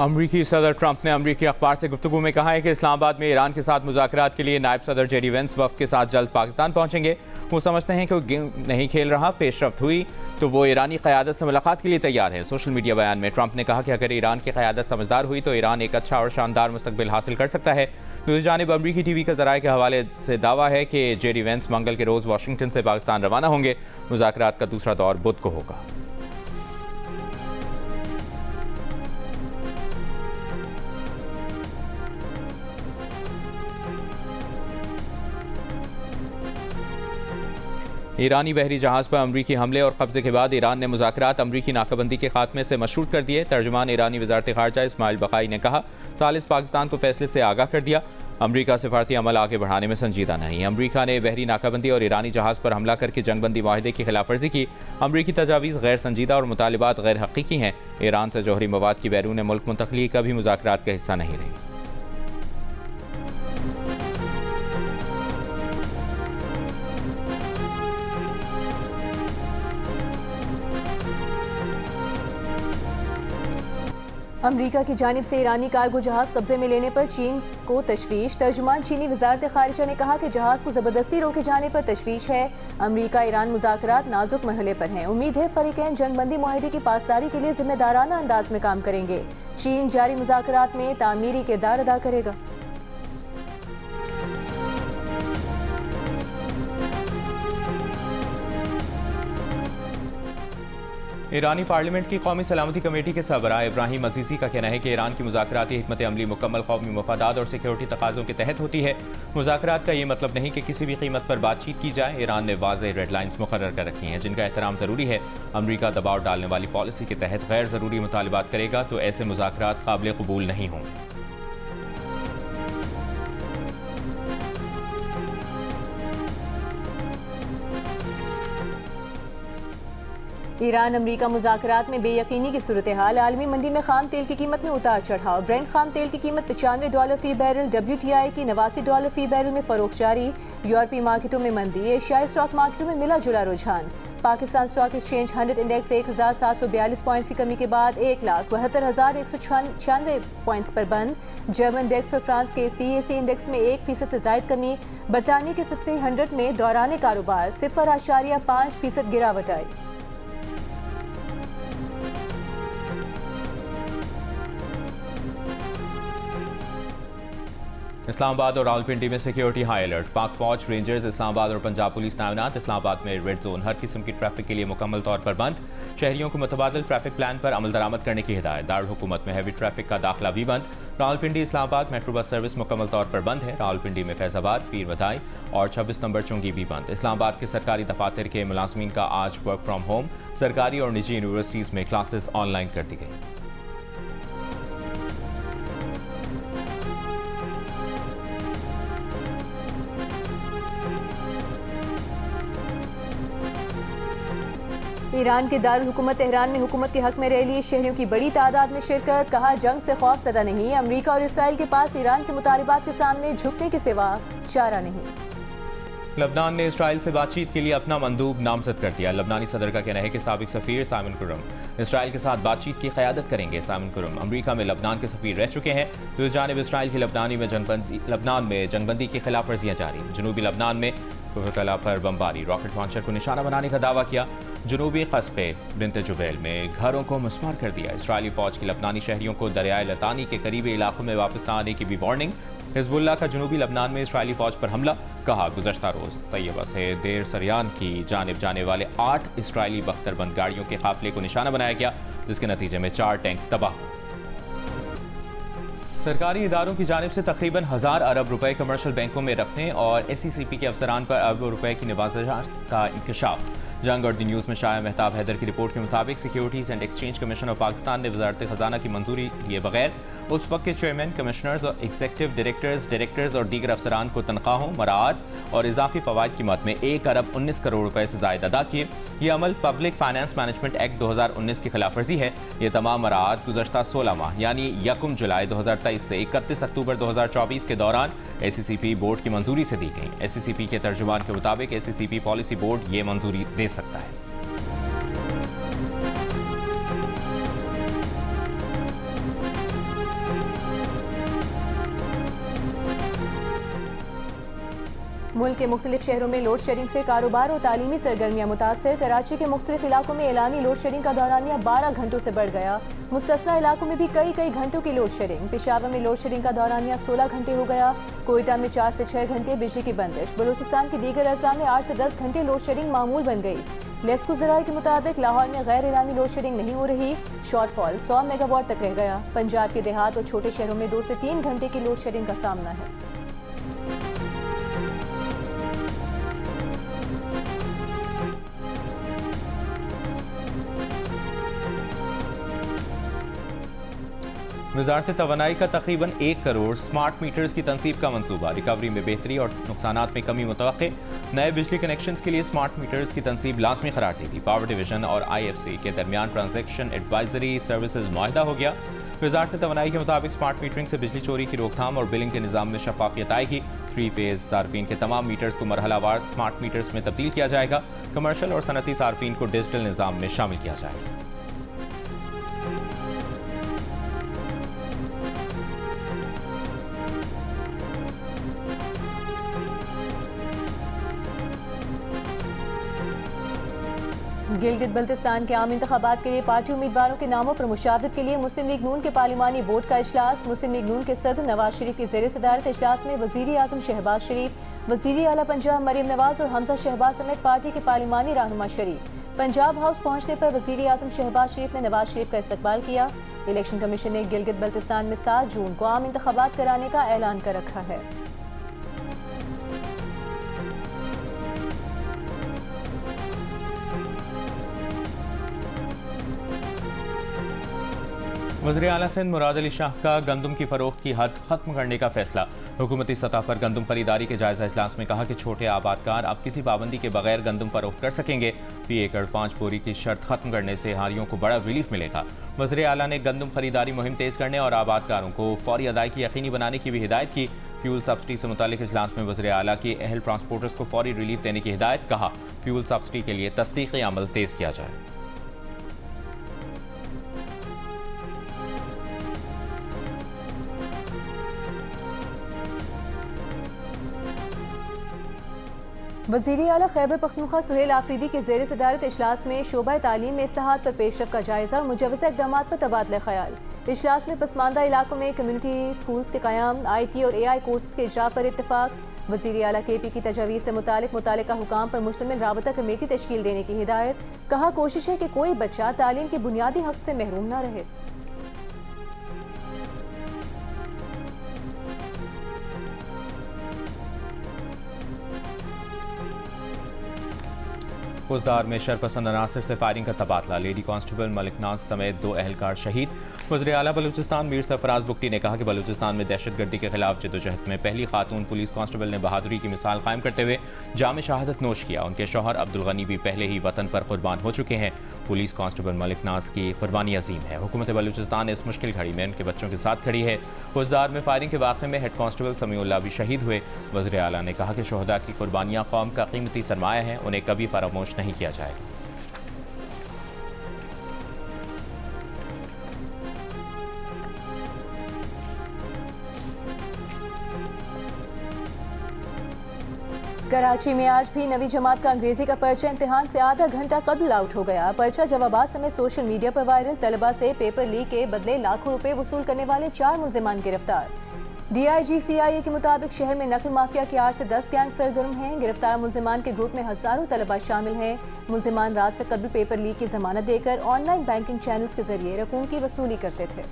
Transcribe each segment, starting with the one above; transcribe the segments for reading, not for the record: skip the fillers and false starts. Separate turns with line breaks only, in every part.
अमरीकी सदर ट्रंप ने अमरीकी अखबार से गुफ्तगू में कहा है कि इस्लामाबाद में ईरान के साथ मुज़ाकरात के लिए नायब सदर जेडी वेंस वफ़द के साथ जल्द पाकिस्तान पहुंचेंगे। वो समझते हैं कि वो गेम नहीं खेल रहा, पेशरफ्त हुई तो वो ईरानी क़यादत से मुलाकात के लिए तैयार है। सोशल मीडिया बयान में ट्रंप ने कहा कि अगर ईरान की क़यादत समझदार हुई तो ईरान एक अच्छा और शानदार मुस्तकबिल हासिल कर सकता है। दूसरी जानिब अमरीकी टीवी का ज़राए के हवाले से दावा है कि जेडी वेंस मंगल के रोज़ वाशिंगटन से पाकिस्तान रवाना होंगे। मुज़ाकरात का दूसरा दौर बुध को होगा। ईरानी बहरी जहाज़ पर अमरीकी हमले और कब्जे के बाद ईरान ने मुज़ाकरात अमरीकी नाकाबंदी के खात्मे से मशरूत कर दिए। तर्जुमान ईरानी वज़ारत ख़ारजा इस्माइल बक़ाई ने कहा, सालिस पाकिस्तान को फैसले से आगाह कर दिया। अमरीका सिफारती अमल आगे बढ़ाने में संजीदा नहीं। अमरीका ने बहरी नाकाबंदी और ईरानी जहाज़ पर हमला करके जंगबंदी माहिदे की खिलाफवर्जी की। अमरीकी तजावीज़ गैर संजीदा और मुतालिबात गैर हकीकी हैं। ईरान से जौहरी मवाद की बैरून मुल्क मुंतकली कभी मुज़ाकरात का हिस्सा नहीं रही।
अमरीका की जानिब से ईरानी कार्गो जहाज कब्जे में लेने पर चीन को तशवीश। तर्जुमान चीनी वज़ारत ख़ारिजा ने कहा कि जहाज को ज़बरदस्ती रोके जाने पर तशवीश है। अमरीका ईरान मुज़ाकरात नाजुक मरहले पर हैं। उम्मीद है फ़रीक़ैन जंगबंदी माहिदे की पासदारी के लिए जिम्मेदाराना अंदाज में काम करेंगे। चीन जारी मुज़ाकरात में तामीरी किरदार अदा करेगा।
ईरानी पार्लियामेंट की कौमी सलामती कमेटी के सरबराह इब्राहिम अजीज़ी का कहना है कि ईरान की मुज़ाकराती हिकमत अमली मुकम्मल कौमी मफादात और सिक्योरिटी तकाज़ों के तहत होती है। मुज़ाकरात का ये मतलब नहीं कि किसी भी कीमत पर बातचीत की जाए। ईरान ने वाज़ेह रेड लाइन्स मुकर्रर कर रखी हैं जिनका एहतराम ज़रूरी है। अमरीका दबाव डालने वाली पॉलिसी के तहत गैर ज़रूरी मुतालिबात करेगा तो ऐसे मुज़ाकरात काबिल कबूल नहीं होंगे।
ईरान अमरीका मुज़ाकरात में बेयकीनी की सूरत हाल। आलमी मंडी में खाम तेल की कीमत में उतार चढ़ाव। ब्रेंट खाम तेल की कीमत $95 फी बैरल, WTI की $89 फी बैरल में फ़रोख्त जारी। यूरोपीय मार्केटों में मंदी, एशियाई स्टॉक मार्केटों में मिला जुला रुझान। Pakistan stock exchange 100 index 1742 points की कमी के बाद 1,72,196 पॉइंट्स पर बंद। जर्मन इंडेक्स और फ्रांस के CAC इंडेक्स में 1% से जायद कमी। बरतानिया के FTSE 100 में दौरान कारोबार 0.5% गिरावट आई।
इस्लामाबाद और रावलपिंडी में सिक्योरिटी हाई अलर्ट। पाक फौज, रेंजर्स, इस्लामाबाद और पंजाब पुलिस तैनात। इस्लामाबाद में रेड जोन हर किस्म की ट्रैफिक के लिए मुकम्मल तौर पर बंद। शहरियों को मुतबादिल ट्रैफिक प्लान पर अमल दरामद करने की हिदायत। दारुल हुकूमत में हैवी ट्रैफिक का दाखिला भी बंद। Rawalpindi Islamabad metro bus service मुकम्मल तौर पर बंद है। रावलपिंडी में फैजाबाद, पीर बधाई और 26 नंबर चुंगी भी बंद। इस्लामाबाद के सरकारी दफातर के मुलाजमीन का आज वर्क फ्राम होम। सरकारी और निजी यूनिवर्सिटीज़ में क्लासेस ऑनलाइन कर दी गई।
ईरान के दारुल हुकूमत तेहरान में हुकूमत के हक में रैली। शहरियों की बड़ी तादाद में शिरकत। कहा, जंग से खौफ ज़दा नहीं। अमरीका और इसराइल के पास ईरान के मुतालिबात के सामने झुकने के सिवा चारा नहीं।
लबनान ने इसराइल से बातचीत के लिए अपना मंदूब नामजद कर दिया। लबनानी सदर का कहना है कि साबिक सफ़ीर साइमन कुरम इसराइल के साथ बातचीत की क़यादत करेंगे। साइमन कुरम अमरीका में लबनान के सफ़ीर रह चुके हैं। दूसरी जानिब इसराइल की लबनान में जंगबंदी की खिलाफ वर्जियाँ जारी। जनूबी लबनान में कोहकला पर बमबारी, रॉकेट लॉन्चर को निशाना बनाने का दावा किया। जनूबी कस्बे बिन्त जुबैल में घरों को मुस्मार कर दिया। इसराइली फ़ौज की लबनानी शहरियों को दरियाए लतानी के करीबी इलाकों में वापस न आने की भी वार्निंग। हिजबुल्लाह का जनूबी लबनान में इसराइली फ़ौज पर हमला। कहा, गुज़श्ता रोज़ तैयबा से देर सरियान की जानिब जाने वाले 8 इसराइली बख्तरबंद गाड़ियों के काफिले को निशाना बनाया गया, जिसके नतीजे में 4 टैंक तबाह हुए। सरकारी इदारों की जानिब से तकरीबन 1000 अरब रुपए कमर्शियल बैंकों में रखने और SCCP के अफसरान पर अरबों रुपए की निवाज़त का इंकशाफ। जंग और दी न्यूज़ में शाया मेहताब हैदर की रिपोर्ट के मुताबिक securities and exchange commission of Pakistan ने वज़ारत ख़जाना की मंजूरी लिए बगैर उस वक्त के चेयरमैन, कमिश्नर्स और एग्जीक्यूटिव डायरेक्टर्स और दीगर अफसरान को तनख्वाहों, मराआत और इजाफी फ़वाइद की मद में 1 अरब 19 करोड़ रुपए से ज़ायद अदा किए। ये अमल पब्लिक फाइनेंस मैनेजमेंट एक्ट 2019 की खिलाफवर्जी है। ये तमाम मराआत गुज़श्ता 16 माह यानी 1 जुलाई 2023 से 31 अक्टूबर 2024 के दौरान SCCP बोर्ड की मंजूरी से दी गई। SCCP के तर्जुमान के मुताबिक SCCP पॉलिसी बोर्ड ये मंजूरी दे सकता है।
मुल्क के मुख्तलिफ शहरों में लोड शेडिंग से कारोबार और तालीमी सरगर्मियाँ मुतासर। कराची के मुख्तलिफ इलाकों में एलानी लोड शेडिंग का दौरानिया 12 घंटों से बढ़ गया। मुस्तस्ना इलाकों में भी कई घंटों की लोड शेडिंग। पेशावर में लोड शेडिंग का दौरानिया 16 घंटे हो गया। कोयटा में 4 से 6 घंटे बिजली की बंदिश। बलूचिस्तान के दीगर अजला में 8 से 10 घंटे लोड शेडिंग मामूल बन गई। लेस्को ज़राए के मुताबिक लाहौर में गैर एलानी लोड शेडिंग नहीं हो रही। शॉर्टफॉल 100 मेगावाट तक रह गया। पंजाब के देहात और छोटे शहरों में 2 से 3 घंटे की लोड शेडिंग का सामना है।
वज़ारत तवानाई का तकरीबन 1 करोड़ स्मार्ट मीटर्स की तनसीब का मंसूबा। रिकवरी में बेहतरी और नुकसानात में कमी मुतवक्के। नए बिजली कनेक्शंस के लिए स्मार्ट मीटर्स की तनसीब लाजमी करार दी थी। पावर डिवीजन और IFC के दरमियान ट्रांजैक्शन एडवाइजरी सर्विसेज मुआहदा हो गया। वज़ारत तवानाई के मुताबिक स्मार्ट मीटरिंग से बिजली चोरी की रोकथाम और बिलिंग के निज़ाम में शफाफियत आएगी। 3 फेज सार्फिन के तमाम मीटर्स को मरहलावार स्मार्ट मीटर्स में तब्दील किया जाएगा। कमर्शल और सनती सार्फिन को डिजिटल निज़ाम में शामिल किया जाएगा।
गिलगित बल्तिस्तान के आम इंतखाबात के लिए पार्टी उम्मीदवारों के नामों पर मुशावरत के लिए मुस्लिम लीग नून के पार्लिमानी बोर्ड का इजलास। मुस्लिम लीग नून के सदर नवाज शरीफ की ज़ेर सदारत इजलास में वज़ीर आज़म शहबाज शरीफ, वज़ीर आला पंजाब मरीम नवाज और हमजा शहबाज समेत पार्टी के पार्लिमानी रहनुमा शरीफ। पंजाब हाउस पहुंचने पर वज़ीर आज़म शहबाज शरीफ ने नवाज शरीफ का इस्तकबाल किया। इलेक्शन कमीशन ने गिलगित बल्तिस्तान में 7 जून को आम इंतखाबात कराने का ऐलान कर रखा है।
वज़ीर आला सिंध मुराद अली शाह का गंदम की फरोख्त की हद खत्म करने का फैसला। हुकूमती सतह पर गंदम खरीदारी के जायजा इजलास में कहा कि छोटे आबादकार अब किसी पाबंदी के बगैर गंदम फरोख्त कर सकेंगे। फी एकड़ 5 बोरी की शर्त खत्म करने से हारियों को बड़ा रिलीफ मिलेगा। वज़ीर आला ने गंदम खरीदारी मुहिम तेज करने और आबादकारों को फौरी अदायगी यकीनी बनाने की भी हिदायत की। फ्यूल सब्सिडी से मुतालिक इजलास में वज़ीर आला की अहल ट्रांसपोर्टर्स को फौरी रिलीफ देने की हिदायत। कहा फ्यूल सब्सिडी के लिए तस्दीक़ी अमल तेज किया जाए।
वज़ीर आला खैबर पख्तूनख्वा सुहेल आफरीदी के ज़ेर सदारत इजलास में शोबा तालीम में इस्लाहात पर पेशरफ का जायजा और मुजवज़ा इक़दाम पर तबादला ख्याल। इजलास में पसमानदा इलाकों में कम्यूनिटी स्कूल्स के क़याम, IT और AI कोर्सेज के इजरा पर इत्तफाक। वज़ीर आला KP की तजावीज़ से मुतालिका हुकाम पर मुश्तमिल राबता कमेटी तश्कील देने की हिदायत। कहा कोशिश है कि कोई बच्चा तालीम के बुनियादी हक़ से महरूम न रहे।
उजदार में शरपसंद अनासर से फायरिंग का तबादला। लेडी कांस्टेबल मलिक नाज समेत 2 अहलकार शहीद। वज़ीर आला बलूचिस्तान मीर सरफराज बुगटी ने कहा कि बलूचिस्तान में दहशतगर्दी के खिलाफ जद्दोजहद में पहली खातून पुलिस कांस्टेबल ने बहादुरी की मिसाल कायम करते हुए जाम शहादत नोश किया। उनके शौहर अब्दुल गनी भी पहले ही वतन पर कुर्बान हो चुके हैं। पुलिस कांस्टेबल मलिक नाज की कुर्बानी अजीम है। हुकूमत बलूचिस्तान इस मुश्किल घड़ी में उनके बच्चों के साथ खड़ी है। उजदार में फायरिंग के वाक़े में हेड कांस्टेबल समीउल्लाह भी शहीद हुए। वज़ीर आला ने कहा कि शोहदा की कुर्बानियाँ कौम का कीमती सरमाया है, उन्हें कभी फरामोश नहीं किया जाएगा।
कराची में आज भी नवी जमात का अंग्रेजी का पर्चा इम्तिहान से आधा घंटा कबल आउट हो गया। पर्चा जवाबात समेत सोशल मीडिया पर वायरल। तलबा से पेपर लीक के बदले लाखों रुपए वसूल करने वाले 4 मुल्जिमान गिरफ्तार। DIG CIA के मुताबिक शहर में नकल माफिया के 8 से 10 गैंग सरगर्म हैं। गिरफ्तार मुल्जिमान के ग्रुप में हजारों तलबा शामिल हैं। मुल्जिमान रात से कबल पेपर लीक की जमानत देकर ऑनलाइन बैंकिंग चैनल्स के जरिए रकूम की वसूली करते थे।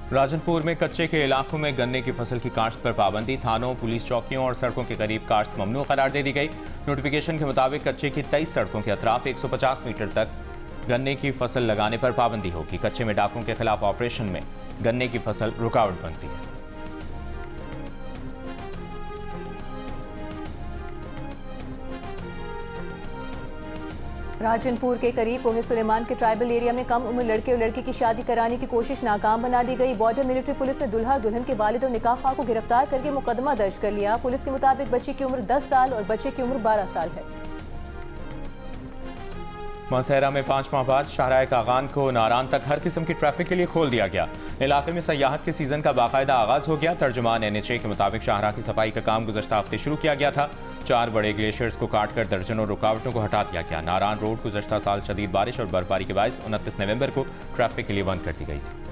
राजनपुर में कच्चे के इलाकों में गन्ने की फसल की काश्त पर पाबंदी। थानों, पुलिस चौकियों और सड़कों के करीब काश्त ममनू करार दे दी गई। नोटिफिकेशन के मुताबिक कच्चे की 23 सड़कों के अतराफ 150 मीटर तक गन्ने की फसल लगाने पर पाबंदी होगी। कच्चे में डाकों के खिलाफ ऑपरेशन में गन्ने की फसल रुकावट बनती है।
राजनपुर के करीब कोहे सुलेमान के ट्राइबल एरिया में कम उम्र लड़के और लड़की की शादी कराने की कोशिश नाकाम बना दी गई। बॉर्डर मिलिट्री पुलिस ने दुल्हा और दुल्हन के वालिद और निकाह ख्वाह को गिरफ्तार करके मुकदमा दर्ज कर लिया। पुलिस के मुताबिक बच्ची की उम्र 10 साल और बच्चे की उम्र 12 साल है।
मानसहरा में 5 माह बाद शाहराह कागान को नारान तक हर किस्म की ट्रैफिक के लिए खोल दिया गया। इलाके में सयाहत के सीजन का बाकायदा आगाज हो गया। तर्जुमान NHA के मुताबिक शाहराह की सफाई का काम गुज़श्ता हफ्ते शुरू किया गया था। 4 बड़े ग्लेशियर्स को काटकर दर्जनों रुकावटों को हटा दिया गया। नारान रोड गुज़श्ता साल शदीद बारिश और बर्फबारी के बायस 29 नवंबर को ट्रैफिक के लिए बंद कर दी गई थी।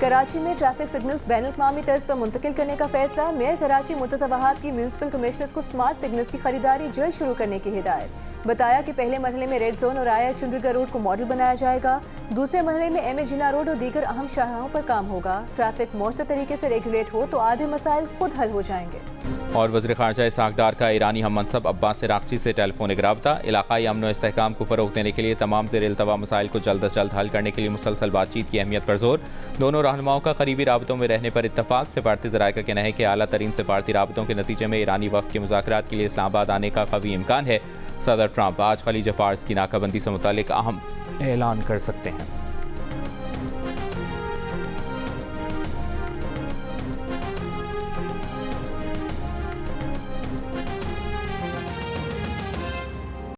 कराची में ट्रैफिक सिग्नल्स बैनुल-अक़वामी तर्ज पर मुंतकिल करने का फैसला। मेयर कराची मुर्तज़ा वहाब की म्यूनिसिपल कमिश्नर्स को स्मार्ट सिग्नल्स की खरीदारी जल्द शुरू करने की हिदायत। बताया कि पहले मरहले में रेड जोन और आया चंद्रिका रोड को मॉडल बनाया जाएगा। दूसरे मरहले में MA जिन्ना रोड और दीगर अहम शाहराहों पर काम होगा। ट्रैफिक मौसर तरीके से रेगुलेट हो तो आधे मसाइल खुद हल हो जाएंगे।
और वज़ीर ख़ारजा इसाक डार का ईरानी हम मनसब अब्बास रागची से टेलीफोनिक राब्ता। इलाकाई अमन व इस्तेहकाम को फ़रोग़ देने के लिए तमाम ज़ेर इल्तवा मसाइल को जल्द अज जल्द हल करने के लिए मुसलसल बातचीत की अहमियत पर जोर। दोनों रहनुमाओं का करीबी राबतों में रहने पर इत्तफाक। सिफारती ज़राए का कहना है कि आला तरीन सिफारती राबतों के नतीजे में ईरानी वफ़द के मुज़ाकरात के लिए इस्लामाबाद आने का कवी इम्कान है। सदर ट्रंप आज खलीज फ़ार्स की नाकाबंदी से मुतालिक अहम ऐलान कर सकते हैं।